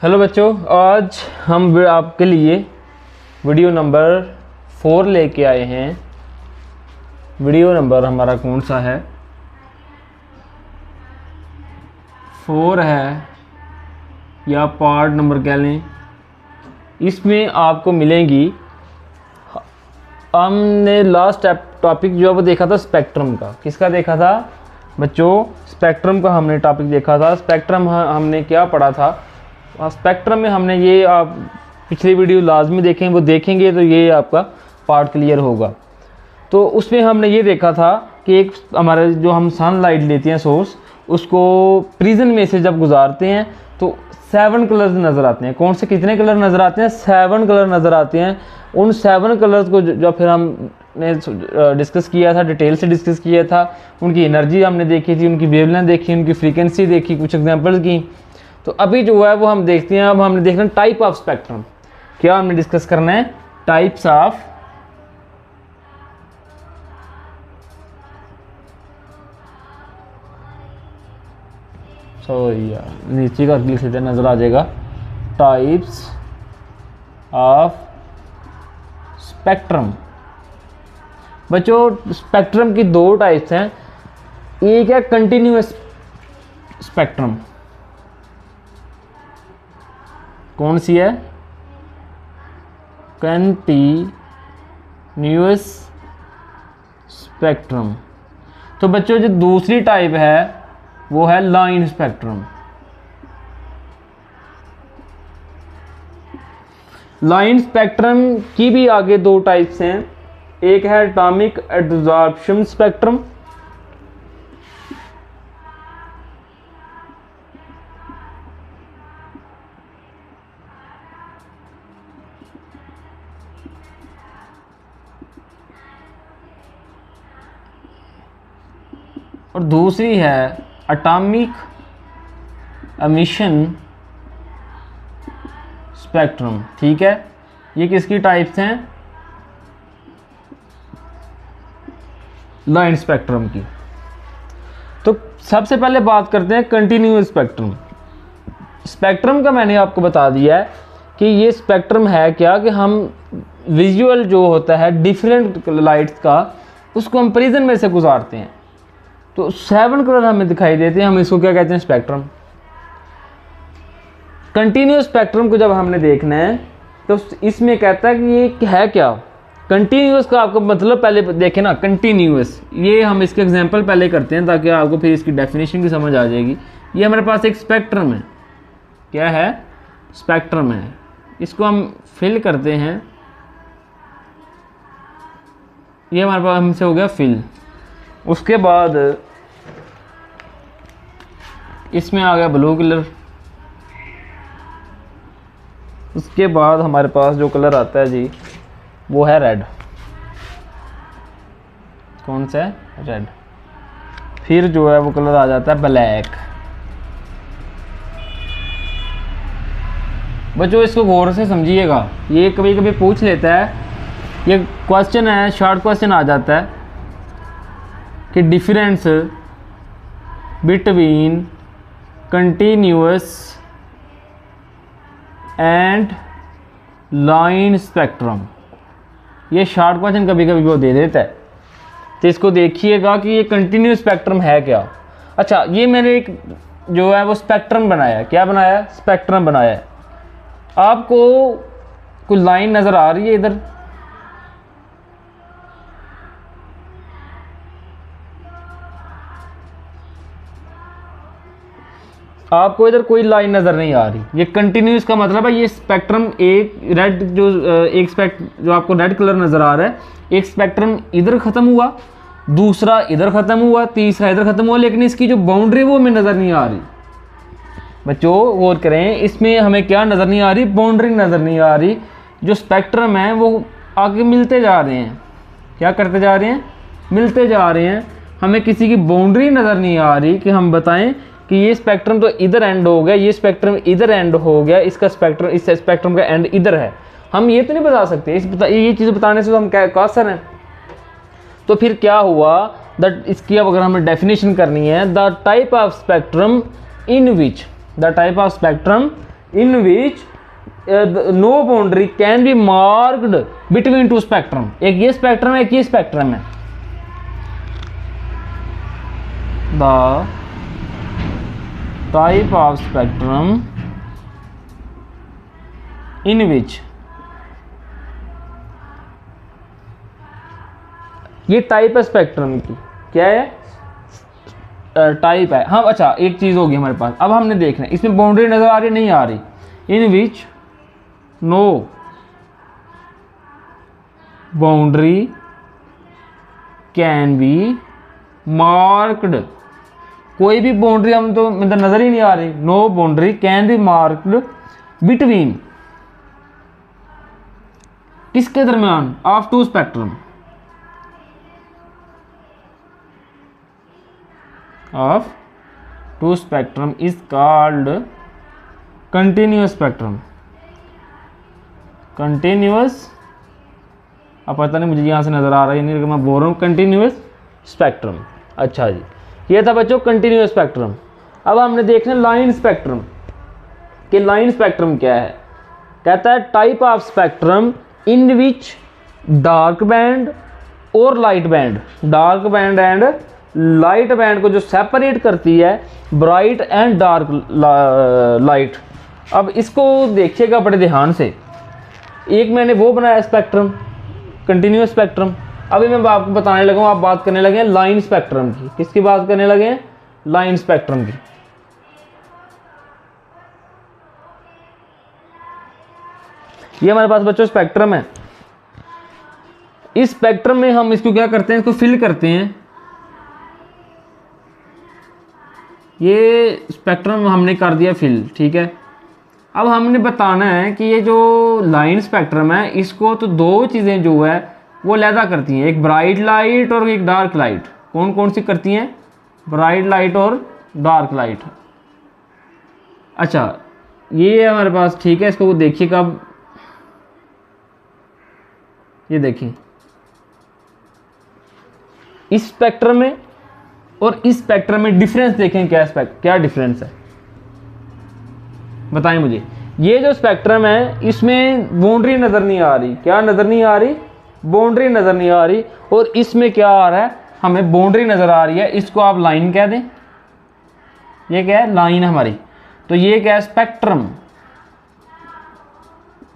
Hello बच्चों, आज हम आपके लिए वीडियो नंबर 4 लेके आए हैं। वीडियो नंबर हमारा कौन सा है? 4 है या पार्ट नंबर कह लें। इसमें आपको मिलेंगी, हमने लास्ट टॉपिक जो है वो देखा था स्पेक्ट्रम का। किसका देखा था बच्चों? स्पेक्ट्रम का हमने टॉपिक देखा था। स्पेक्ट्रम हमने क्या पढ़ा था? स्पेक्ट्रम में हमने ये, आप पिछली वीडियो लाजमी देखें, वो देखेंगे तो ये आपका पार्ट क्लियर होगा। तो उसमें हमने ये देखा था कि एक हमारे जो हम सनलाइट लेते हैं सोर्स, उसको प्रिज्म में से जब गुजारते हैं तो 7 कलर्स नज़र आते हैं। कौन से कितने कलर नज़र आते हैं? 7 कलर नज़र आते हैं। उन 7 कलर्स को जो फिर हमने डिस्कस किया था, डिटेल से डिस्कस किया था। उनकी एनर्जी हमने देखी थी, उनकी वेवलेंथ देखी, उनकी फ्रीक्वेंसी देखी, कुछ एग्जांपल्स की। तो अभी जो है वो हम देखते हैं। अब हमने देखना टाइप ऑफ स्पेक्ट्रम। क्या हमने डिस्कस करना है? टाइप्स ऑफ नीचे का लिख लेते नजर आ जाएगा। Types of spectrum. बच्चों, स्पेक्ट्रम की 2 टाइप्स हैं। एक है कंटिन्यूअस स्पेक्ट्रम। कौन सी है? Continuous spectrum. तो बच्चों जो दूसरी टाइप है वो है लाइन स्पेक्ट्रम। लाइन स्पेक्ट्रम की भी आगे 2 टाइप्स हैं। एक है एटॉमिक एब्जॉर्प्शन स्पेक्ट्रम, और दूसरी है एटॉमिक एमिशन स्पेक्ट्रम। ठीक है, ये किसकी टाइप्स हैं? लाइन स्पेक्ट्रम की। तो सबसे पहले बात करते हैं कंटिन्यूअस स्पेक्ट्रम। स्पेक्ट्रम का मैंने आपको बता दिया है कि ये स्पेक्ट्रम है क्या, कि हम विजुअल जो होता है डिफरेंट लाइट्स का, उसको हम प्रिज्म में से गुजारते हैं तो 7 कलर हमें दिखाई देते हैं। हम इसको क्या कहते हैं? स्पेक्ट्रम। कंटिन्यूअस स्पेक्ट्रम को जब हमने देखना है तो इसमें कहता है कि ये है क्या। कंटिन्यूअस का आपको मतलब पहले देखें ना, कंटिन्यूअस। ये हम इसके एग्जांपल पहले करते हैं ताकि आपको फिर इसकी डेफिनेशन की समझ आ जाएगी। ये हमारे पास एक स्पेक्ट्रम है। क्या है? स्पेक्ट्रम है। इसको हम फिल करते हैं। ये हमारे पास हमसे हो गया फिल। उसके बाद इसमें आ गया ब्लू कलर। उसके बाद हमारे पास जो कलर आता है जी वो है रेड। कौन सा है? रेड। फिर जो है वो कलर आ जाता है ब्लैक। बच्चों, इसको गौर से समझिएगा, ये कभी कभी पूछ लेता है। ये क्वेश्चन है, शॉर्ट क्वेश्चन आ जाता है कि difference between continuous and line spectrum. ये शॉर्ट क्वेश्चन कभी कभी वो दे देता है। तो इसको देखिएगा कि ये कंटिन्यूअस स्पेक्ट्रम है क्या। अच्छा, ये मैंने एक जो है वो स्पेक्ट्रम बनाया। क्या बनाया? स्पेक्ट्रम बनाया है। आपको कोई लाइन नज़र आ रही है इधर? आपको इधर कोई लाइन नज़र नहीं आ रही। ये कंटिन्यूस का मतलब है ये स्पेक्ट्रम एक रेड जो आपको रेड कलर नज़र आ रहा है, एक स्पेक्ट्रम इधर ख़त्म हुआ, दूसरा इधर ख़त्म हुआ, तीसरा इधर ख़त्म हुआ, लेकिन इसकी जो बाउंड्री वो हमें नज़र नहीं आ रही। बच्चों गौर करें, इसमें हमें क्या नज़र नहीं आ रही? बाउंड्री नज़र नहीं आ रही। जो स्पेक्ट्रम है वो आगे मिलते जा रहे हैं। क्या करते जा रहे हैं? मिलते जा रहे हैं। हमें किसी की बाउंड्री नज़र नहीं आ रही कि हम बताएं कि ये स्पेक्ट्रम तो इधर एंड हो गया, ये स्पेक्ट्रम इधर एंड हो गया, इसका स्पेक्ट्रम, इस स्पेक्ट्रम का एंड इधर है। हम ये तो नहीं बता सकते। ये चीज़ बताने से तो हम कासर हैं। तो फिर क्या हुआ? इसकी अब अगर हमें डेफिनेशन करनी है, the type of spectrum in which in which no boundary can be marked between two spectrum. एक ये स्पेक्ट्रम है, एक ये स्पेक्ट्रम है। The type of spectrum in which, ये टाइप है स्पेक्ट्रम की, क्या है, टाइप है। हाँ अच्छा, एक चीज़ होगी हमारे पास, अब हमने देखना है इसमें बाउंड्री नज़र आ रही नहीं आ रही। In which no boundary can be marked, कोई भी बाउंड्री हम तो मतलब नज़र ही नहीं आ रही। No boundary can be marked between, किसके दरमियान, of two spectrum, of two spectrum is called continuous spectrum। continuous, अब पता नहीं मुझे यहाँ से नज़र आ रहा है नहीं, मैं बोल रहा हूँ कंटिन्यूस स्पेक्ट्रम। अच्छा जी, ये था बच्चों कंटिन्यूस स्पेक्ट्रम। अब हमने देखना लाइन स्पेक्ट्रम कि लाइन स्पेक्ट्रम क्या है। कहता है type of spectrum in which dark band और light band, dark band and light band को जो सेपरेट करती है ब्राइट एंड डार्क लाइट। अब इसको देखिएगा बड़े ध्यान से। एक मैंने वो बनाया स्पेक्ट्रम, कंटिन्यूस स्पेक्ट्रम। अभी मैं आपको बताने लगा हूँ, आप बात करने लगे हैं लाइन स्पेक्ट्रम की। किसकी बात करने लगे हैं, लाइन स्पेक्ट्रम की। ये हमारे पास बच्चों स्पेक्ट्रम है। इस स्पेक्ट्रम में हम इसको क्या करते हैं, इसको फिल करते हैं। ये स्पेक्ट्रम हमने कर दिया फिल, ठीक है। अब हमने बताना है कि ये जो लाइन स्पेक्ट्रम है इसको तो दो चीज़ें जो है वो लैदा करती हैं, एक ब्राइट लाइट और एक डार्क लाइट। कौन कौन सी करती हैं, ब्राइट लाइट और डार्क लाइट। अच्छा ये है हमारे पास, ठीक है। इसको वो देखिएगा, अब ये देखिए इस स्पेक्ट्रम में और इस स्पेक्ट्रम में डिफरेंस देखें, क्या डिफरेंस है बताएं मुझे। ये जो स्पेक्ट्रम है इसमें बाउंड्री नज़र नहीं आ रही, क्या नज़र नहीं आ रही, बाउंड्री नज़र नहीं आ रही। और इसमें क्या आ रहा है, हमें बाउंड्री नज़र आ रही है। इसको आप लाइन कह दें, ये क्या है, लाइन हमारी। तो ये क्या है, स्पेक्ट्रम,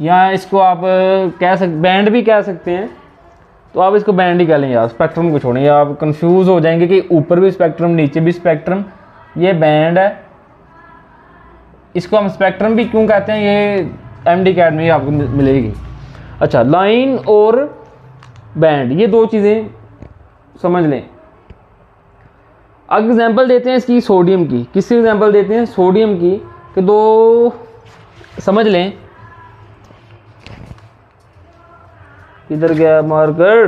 या इसको आप कह सकते बैंड भी कह सकते हैं। तो आप इसको बैंड ही कह लें यार, स्पेक्ट्रम को छोड़ें, आप कंफ्यूज हो जाएंगे कि ऊपर भी स्पेक्ट्रम नीचे भी स्पेक्ट्रम। ये बैंड है, इसको हम स्पेक्ट्रम भी क्यों कहते हैं, ये MD कैड में आपको मिलेगी। अच्छा लाइन और बैंड, ये दो चीज़ें समझ लें। अब एग्जांपल देते हैं इसकी सोडियम की। किसकी एग्जांपल देते हैं, सोडियम की, कि दो समझ लें। किधर गया मार्कर,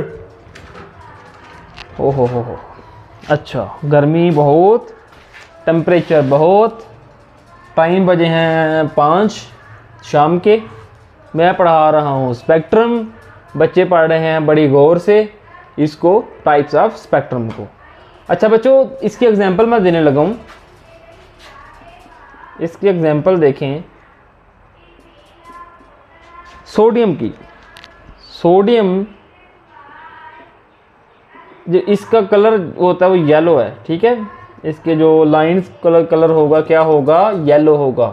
हो। अच्छा गर्मी बहुत, टेम्परेचर बहुत, टाइम बजे हैं 5 शाम के, मैं पढ़ा रहा हूँ स्पेक्ट्रम, बच्चे पढ़ रहे हैं बड़ी गौर से इसको, टाइप्स ऑफ स्पेक्ट्रम को। अच्छा बच्चों इसकी एग्जांपल मैं देने लगा हूँ। इसकी एग्जांपल देखें सोडियम की। सोडियम जो इसका कलर होता है वो येलो है, ठीक है। इसके जो लाइंस कलर होगा क्या होगा, येलो होगा।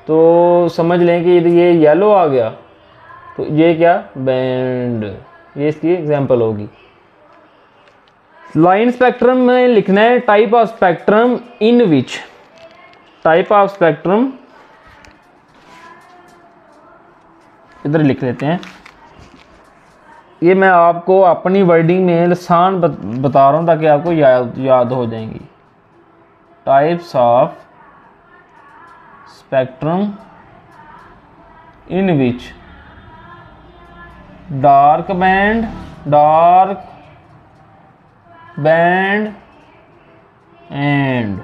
तो समझ लें कि ये येलो आ गया, तो ये क्या, बैंड, ये इसकी एग्जांपल होगी। लाइन स्पेक्ट्रम में लिखना है type of spectrum in which, type of spectrum इधर लिख लेते हैं। ये मैं आपको अपनी वर्डिंग में आसान बता रहा हूँ ताकि आपको याद हो जाएंगी। Types of spectrum in which dark band and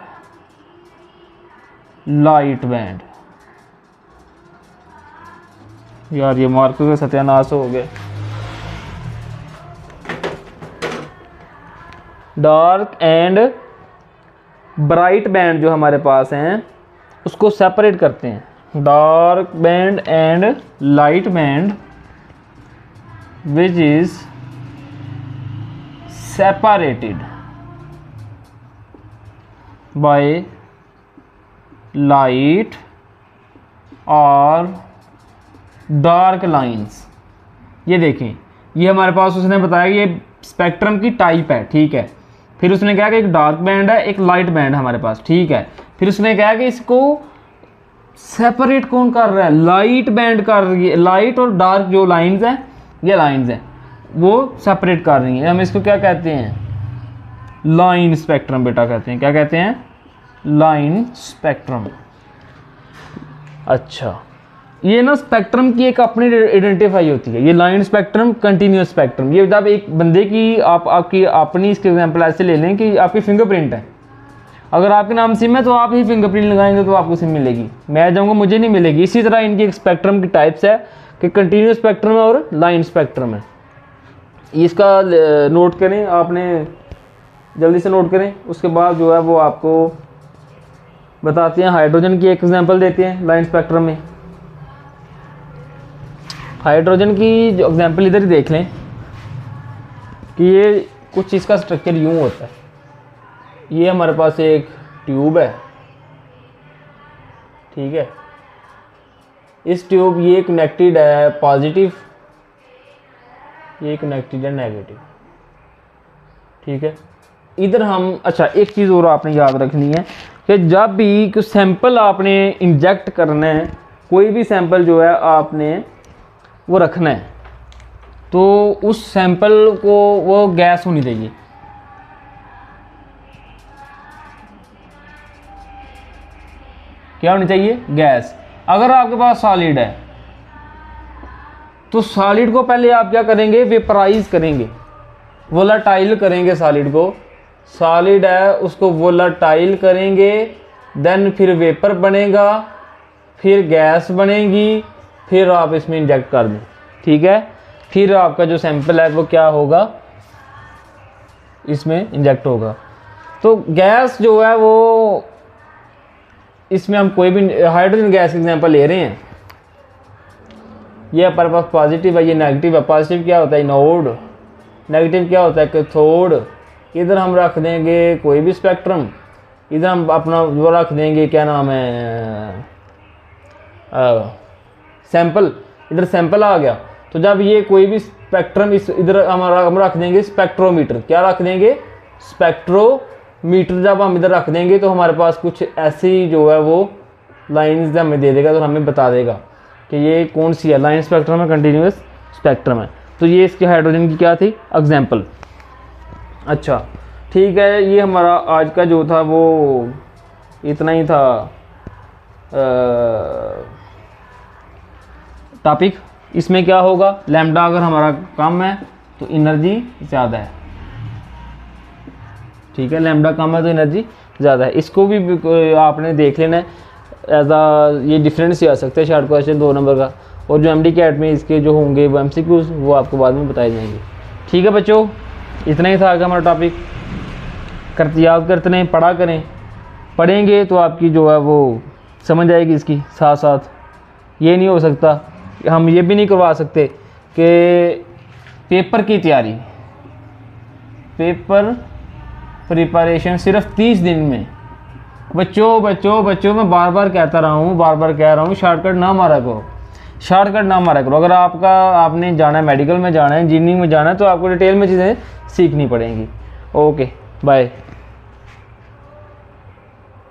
light band. यार ये मार्कर का सत्यानाश हो गया। डार्क एंड ब्राइट बैंड जो हमारे पास हैं उसको सेपरेट करते हैं। dark band and light band which is separated by light और डार्क लाइंस। ये देखें, ये हमारे पास उसने बताया कि ये स्पेक्ट्रम की टाइप है, ठीक है। फिर उसने कहा कि एक डार्क बैंड है, एक लाइट बैंड है हमारे पास, ठीक है। फिर उसने कहा कि इसको सेपरेट कौन कर रहा है, लाइट बैंड कर रही है, लाइट और डार्क जो लाइंस हैं, ये लाइंस हैं, वो सेपरेट कर रही हैं। हम इसको क्या कहते हैं, लाइन स्पेक्ट्रम बेटा कहते हैं। क्या कहते हैं, लाइन स्पेक्ट्रम। अच्छा, ये ना स्पेक्ट्रम की एक अपनी आइडेंटिफाई होती है, ये लाइन स्पेक्ट्रम, कंटिन्यूस स्पेक्ट्रम। ये जब एक बंदे की आपकी अपनी इसके एग्जांपल ऐसे ले लें कि आपकी फिंगरप्रिंट है, अगर आपके नाम सिम है तो आप ही फिंगरप्रिंट लगाएंगे तो आपको सिम मिलेगी, मैं जाऊँगा मुझे नहीं मिलेगी। इसी तरह इनकी एक स्पेक्ट्रम की टाइप्स है कि कंटिन्यूस स्पेक्ट्रम है और लाइन स्पेक्ट्रम है। इसका नोट करें, आपने जल्दी से नोट करें। उसके बाद जो है वो आपको बताते हैं, हाइड्रोजन की एक एग्जांपल देते हैं लाइन स्पेक्ट्रम में। हाइड्रोजन की जो एग्जांपल इधर ही देख लें कि ये कुछ इसका स्ट्रक्चर यूँ होता है। ये हमारे पास एक ट्यूब है, ठीक है। इस ट्यूब ये कनेक्टेड है पॉजिटिव, ये कनेक्टेड है नेगेटिव, ठीक है। इधर हम, अच्छा एक चीज़ और आपने याद रखनी है कि जब भी कुछ सैंपल आपने इंजेक्ट करना है, कोई भी सैंपल जो है आपने वो रखना है, तो उस सैंपल को वो गैस होनी चाहिए। क्या होनी चाहिए, गैस। अगर आपके पास सॉलिड है तो सॉलिड को पहले आप क्या करेंगे, वेपराइज करेंगे, वोलाटाइल करेंगे सॉलिड को। सॉलिड है उसको वोलाटाइल करेंगे, देन फिर वेपर बनेगा, फिर गैस बनेगी, फिर आप इसमें इंजेक्ट कर दें, ठीक है। फिर आपका जो सैंपल है वो क्या होगा, इसमें इंजेक्ट होगा। तो गैस जो है वो, इसमें हम कोई भी हाइड्रोजन गैस एग्जांपल ले रहे हैं, ये हमारे पास पॉजिटिव है, ये नेगेटिव है। पॉजिटिव क्या होता है, एनोड, नेगेटिव क्या होता है, कैथोड। इधर हम रख देंगे कोई भी स्पेक्ट्रम, इधर हम अपना वो रख देंगे, क्या नाम है, सैंपल। इधर सैंपल आ गया, तो जब ये कोई भी स्पेक्ट्रम, इस इधर हम रख देंगे स्पेक्ट्रोमीटर। क्या रख देंगे, स्पेक्ट्रोमीटर। जब हम इधर रख देंगे तो हमारे पास कुछ ऐसी जो है वो लाइंस हमें दे देगा, तो हमें बता देगा कि ये कौन सी है, लाइन स्पेक्ट्रम है, कंटिन्यूस स्पेक्ट्रम है। तो ये इसके हाइड्रोजन की क्या थी, एग्जाम्पल। अच्छा ठीक है, ये हमारा आज का जो था वो इतना ही था टॉपिक। इसमें क्या होगा, लैम्डा अगर हमारा कम है तो एनर्जी ज़्यादा है, ठीक है। लैम्डा कम है तो एनर्जी ज़्यादा है। इसको भी आपने देख लेना है, एज आ ये डिफरेंस ही आ सकता है शॉर्ट क्वेश्चन 2 नंबर का। और जो एमडी कैट में इसके जो होंगे वो एमसीक्यूज वो आपको बाद में बताए जाएंगे, ठीक है बच्चों। इतना ही था आगे हमारा टॉपिक। याद करते रहें, पढ़ा करें, पढ़ेंगे तो आपकी जो है वो समझ आएगी इसकी। साथ साथ ये नहीं हो सकता, हम ये भी नहीं करवा सकते कि पेपर की तैयारी, पेपर प्रिपरेशन सिर्फ 30 दिन में। बच्चों बच्चों बच्चों मैं बार बार कहता रहा हूँ, बार बार कह रहा हूँ, शॉर्टकट ना मारा करो, शॉर्टकट ना मारा करो। अगर आपने जाना है, मेडिकल में जाना है, इंजीनियरिंग में जाना है, तो आपको डिटेल में चीज़ें सीखनी पड़ेंगी। Okay bye.